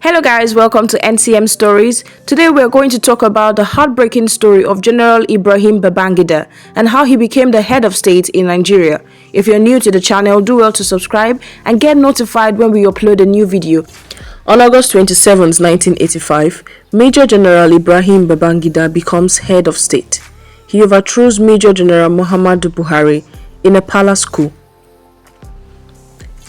Hello guys, welcome to NCM Stories. Today we are going to talk about the heartbreaking story of General Ibrahim Babajida and how he became the head of state in Nigeria. If you're new to the channel, do well to subscribe and get notified when we upload a new video. On August 27, 1985, Major General Ibrahim Babajida becomes head of state. He overthrows Major General Muhammadu Buhari in a palace coup.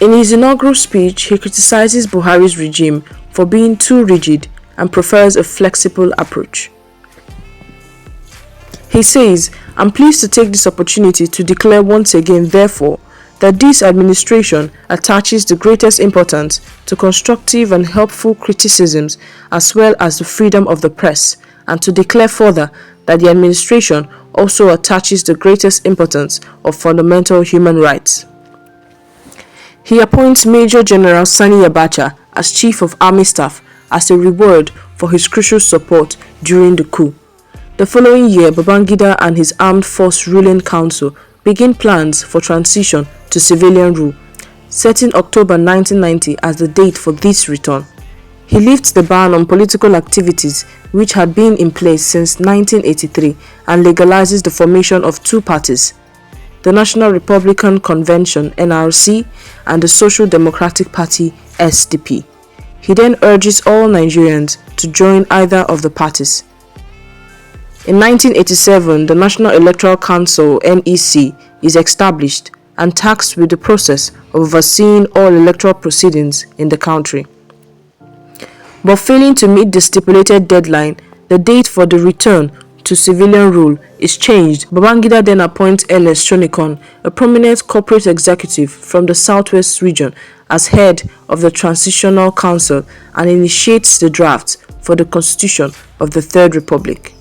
In his inaugural speech, he criticizes Buhari's regime for being too rigid and prefers a flexible approach. He says, "I'm pleased to take this opportunity to declare once again, therefore, that this administration attaches the greatest importance to constructive and helpful criticisms as well as the freedom of the press, and to declare further that the administration also attaches the greatest importance of fundamental human rights." He appoints Major General Sani Abacha as Chief of Army Staff as a reward for his crucial support during the coup. The following year, Babajida and his Armed Force Ruling Council begin plans for transition to civilian rule, setting October 1990 as the date for this return. He lifts the ban on political activities which had been in place since 1983 and legalizes the formation of two parties, the National Republican Convention (NRC) and the Social Democratic Party (SDP). He then urges all Nigerians to join either of the parties. In 1987, the National Electoral Council (NEC) is established and tasked with the process of overseeing all electoral proceedings in the country. But failing to meet the stipulated deadline, the date for the return to civilian rule is changed. Babajida then appoints Ernest Shonikon, a prominent corporate executive from the Southwest region, as head of the Transitional Council and initiates the draft for the Constitution of the Third Republic.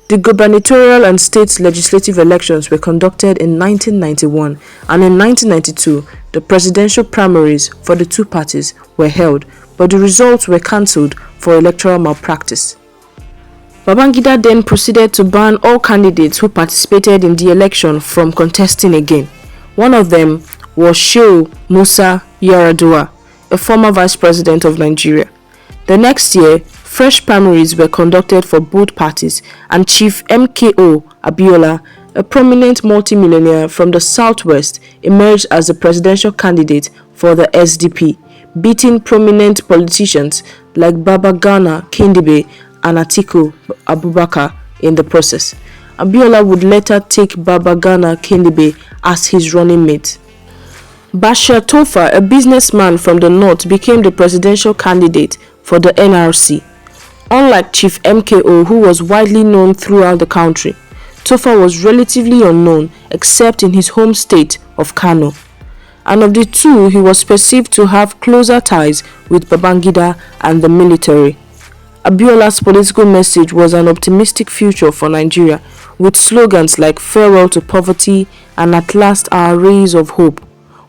The gubernatorial and state legislative elections were conducted in 1991, and in 1992, the presidential primaries for the two parties were held, but the results were cancelled for electoral malpractice. Babajida then proceeded to ban all candidates who participated in the election from contesting again. One of them was Shehu Musa Yar'Adua, a former vice president of Nigeria. The next year, fresh primaries were conducted for both parties, and Chief MKO Abiola, a prominent multimillionaire from the southwest, emerged as the presidential candidate for the SDP, beating prominent politicians like Babagana Kindibe and Atiku Abubakar in the process. Abiola would later take Babagana Kindibe as his running mate. Bashir Tofa, a businessman from the north, became the presidential candidate for the NRC. Unlike Chief MKO, who was widely known throughout the country, Tofa was relatively unknown except in his home state of Kano. And of the two, he was perceived to have closer ties with Babajida and the military. Abiola's political message was an optimistic future for Nigeria, with slogans like "Farewell to poverty" and "At last our rays of hope."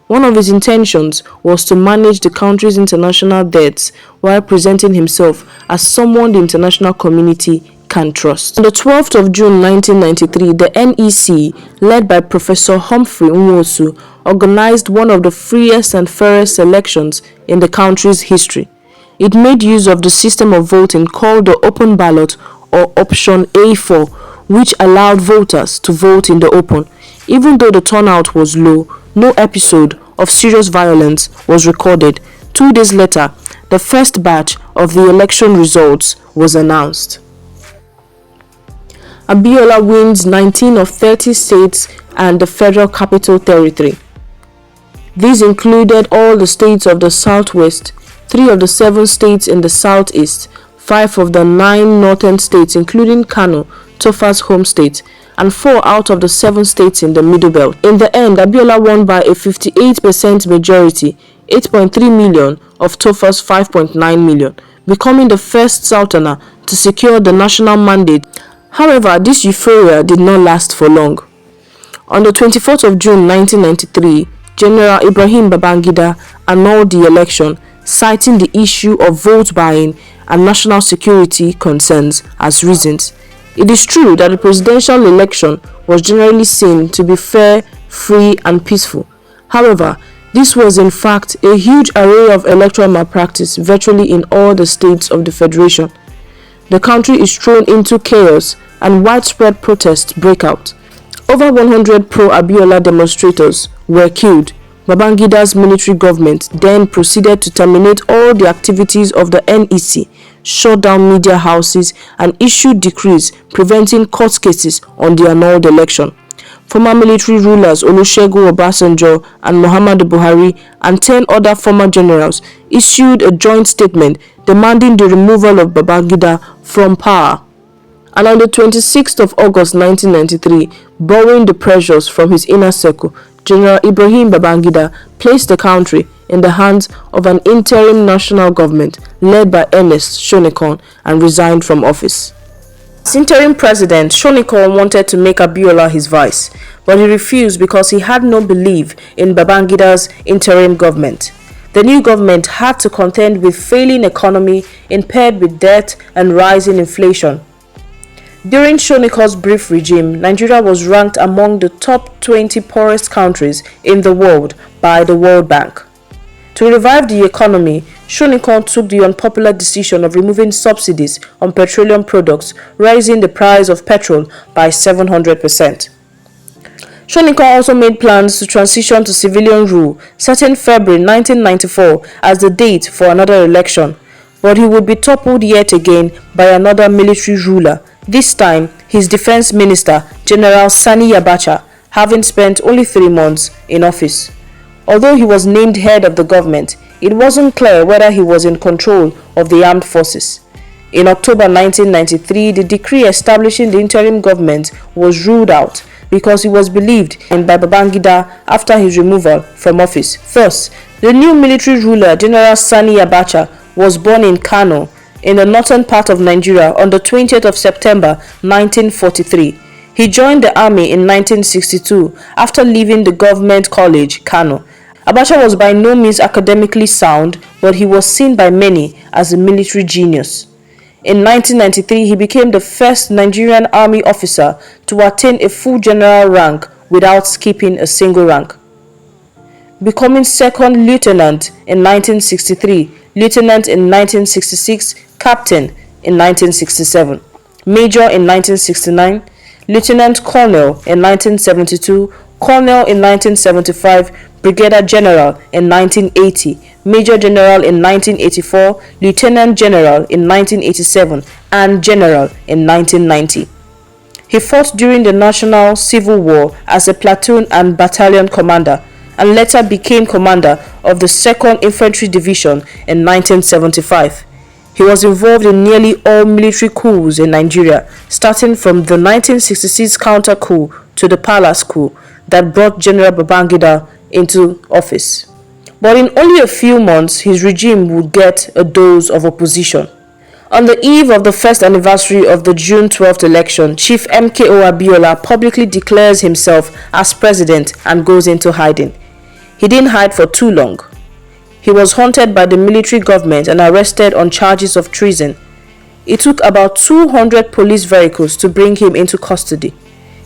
One of his intentions was to manage the country's international debts while presenting himself as someone the international community can trust. On the 12th of June 1993, the NEC, led by Professor Humphrey Nwosu, organized one of the freest and fairest elections in the country's history. It made use of the system of voting called the open ballot, or option A4, which allowed voters to vote in the open. Even though the turnout was low, no episode of serious violence was recorded. 2 days later, the first batch of the election results was announced. Abiola wins 19 of 30 states and the Federal Capital Territory. These included all the states of the Southwest, 3 of the 7 states in the Southeast, 5 of the 9 northern states including Kano, Tofa's home state, and 4 out of the 7 states in the Middle Belt. In the end, Abiola won by a 58% majority, 8.3 million of Tofa's 5.9 million, becoming the first Southerner to secure the national mandate. However, this euphoria did not last for long. On the 24th of June 1993, General Ibrahim Babajida annulled the election, citing the issue of vote buying and national security concerns as reasons. It is true that the presidential election was generally seen to be fair, free, and peaceful. However, This was in fact a huge array of electoral malpractice virtually in all the states of the Federation. The country is thrown into chaos and widespread protests break out. Over 100 pro-Abiola demonstrators were killed. Babangida's military government then proceeded to terminate all the activities of the NEC, shut down media houses, and issued decrees preventing court cases on the annulled election. Former military rulers Olusegun Obasanjo and Muhammadu Buhari and 10 other former generals issued a joint statement demanding the removal of Babangida from power. And on the 26th of August 1993, borrowing the pressures from his inner circle, General Ibrahim Babangida placed the country in the hands of an interim national government led by Ernest Shonekan and resigned from office. As interim president, Shonekan wanted to make Abiola his vice, but he refused because he had no belief in Babangida's interim government. The new government had to contend with failing economy impaired with debt and rising inflation. During Shonekan's brief regime, Nigeria was ranked among the top 20 poorest countries in the world by the World Bank. To revive the economy, Shonekan took the unpopular decision of removing subsidies on petroleum products, raising the price of petrol by 700%. Shonekan also made plans to transition to civilian rule, setting February 1994 as the date for another election, but he would be toppled yet again by another military ruler, this time his defense minister, General Sani Abacha, having spent only 3 months in office. Although he was named head of the government, it wasn't clear whether he was in control of the armed forces. In October 1993, the decree establishing the interim government was ruled out because he was believed in by Babangida after his removal from office. Thus, the new military ruler, General Sani Abacha, was born in Kano, in the northern part of Nigeria on the 20th of September 1943. He joined the army in 1962 after leaving the government college, Kano. Abacha was by no means academically sound, but he was seen by many as a military genius. In 1993, he became the first Nigerian army officer to attain a full general rank without skipping a single rank. Becoming second lieutenant in 1963, lieutenant in 1966, captain in 1967, major in 1969, lieutenant colonel in 1972, colonel in 1975, brigadier general in 1980, major general in 1984, lieutenant general in 1987, and general in 1990. He fought during the National Civil War as a platoon and battalion commander, and later became commander of the 2nd Infantry Division in 1975. He was involved in nearly all military coups in Nigeria, starting from the 1966 counter coup to the palace coup that brought General Babangida into office. But in only a few months, his regime would get a dose of opposition. On the eve of the first anniversary of the June 12th election, Chief MKO Abiola publicly declares himself as president and goes into hiding. He didn't hide for too long. He was haunted by the military government and arrested on charges of treason. It took about 200 police vehicles to bring him into custody.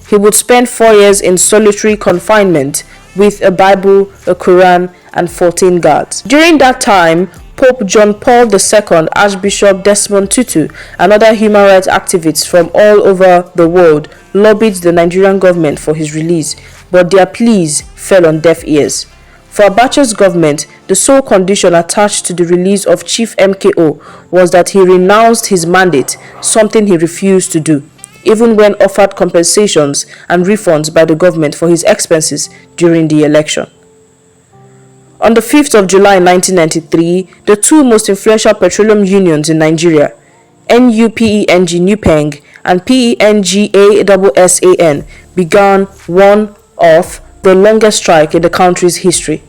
He would spend 4 years in solitary confinement with a Bible, a Quran, and 14 guards. During that time, Pope John Paul II, Archbishop Desmond Tutu, and other human rights activists from all over the world lobbied the Nigerian government for his release, but their pleas fell on deaf ears. For Abacha's government, the sole condition attached to the release of Chief MKO was that he renounced his mandate, something he refused to do, even when offered compensations and refunds by the government for his expenses during the election. On the 5th of July 1993, the two most influential petroleum unions in Nigeria, NUPENG NUPENG and PENGASSAN, began one of the longest strike in the country's history.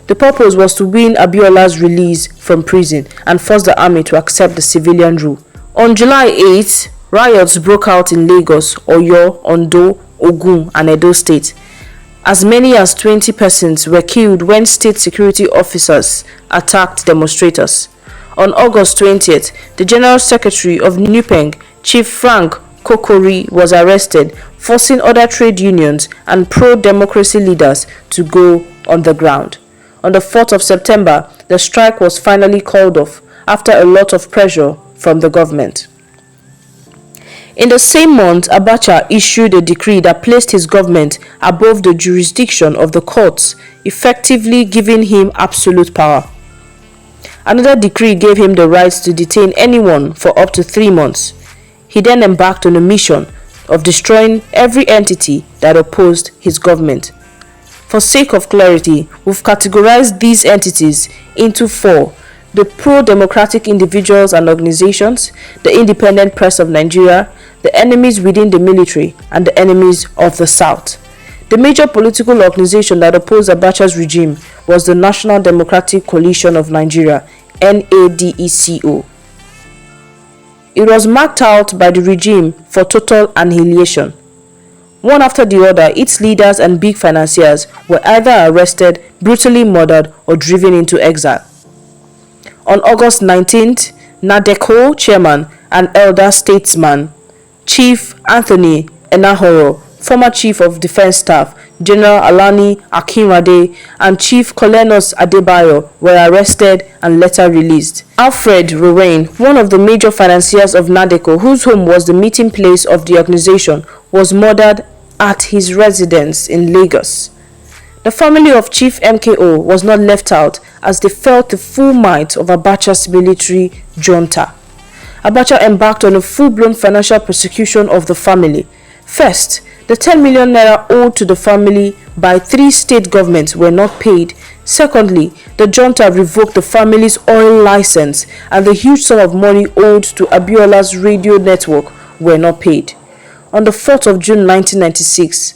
The purpose was to win Abiola's release from prison and force the army to accept the civilian rule. On July 8, riots broke out in Lagos, Oyo, Ondo, Ogun, and Edo State. As many as 20 persons were killed when state security officers attacked demonstrators. On August 20th, the General Secretary of NUPENG, Chief Frank Kokori, was arrested, forcing other trade unions and pro-democracy leaders to go on the ground. On the 4th of September, the strike was finally called off after a lot of pressure from the government. In the same month, Abacha issued a decree that placed his government above the jurisdiction of the courts, effectively giving him absolute power. Another decree gave him the right to detain anyone for up to 3 months. He then embarked on a mission of destroying every entity that opposed his government. For sake of clarity, we've categorized these entities into 4: the pro-democratic individuals and organizations, the independent press of Nigeria, the enemies within the military, and the enemies of the South. The major political organization that opposed Abacha's regime was the National Democratic Coalition of Nigeria, NADECO. It was marked out by the regime for total annihilation. One after the other, its leaders and big financiers were either arrested, brutally murdered, or driven into exile. On August 19th, NADECO chairman and elder statesman Chief Anthony Enahoro, former Chief of Defense Staff General Alani Akinrade, and Chief Kolenos Adebayo were arrested and later released. Alfred Roraine, one of the major financiers of NADECO, whose home was the meeting place of the organization, was murdered at his residence in Lagos. The family of Chief MKO was not left out, as they felt the full might of Abacha's military junta. Abacha embarked on a full-blown financial persecution of the family. First, the 10 million naira owed to the family by 3 state governments were not paid. Secondly, the junta revoked the family's oil license, and the huge sum of money owed to Abiola's radio network were not paid. On the 4th of June 1996,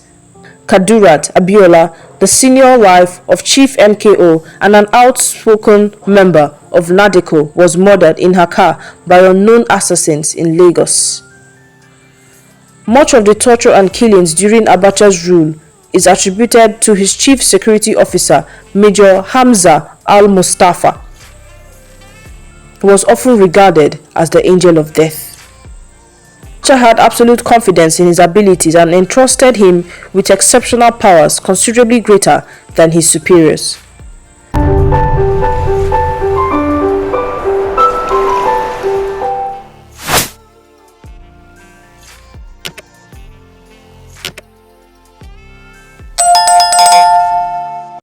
Kadurat Abiola, the senior wife of Chief MKO and an outspoken member of NADECO, was murdered in her car by unknown assassins in Lagos. Much of the torture and killings during Abacha's rule is attributed to his chief security officer, Major Hamza al-Mustafa, who was often regarded as the angel of death. Abacha had absolute confidence in his abilities and entrusted him with exceptional powers considerably greater than his superiors.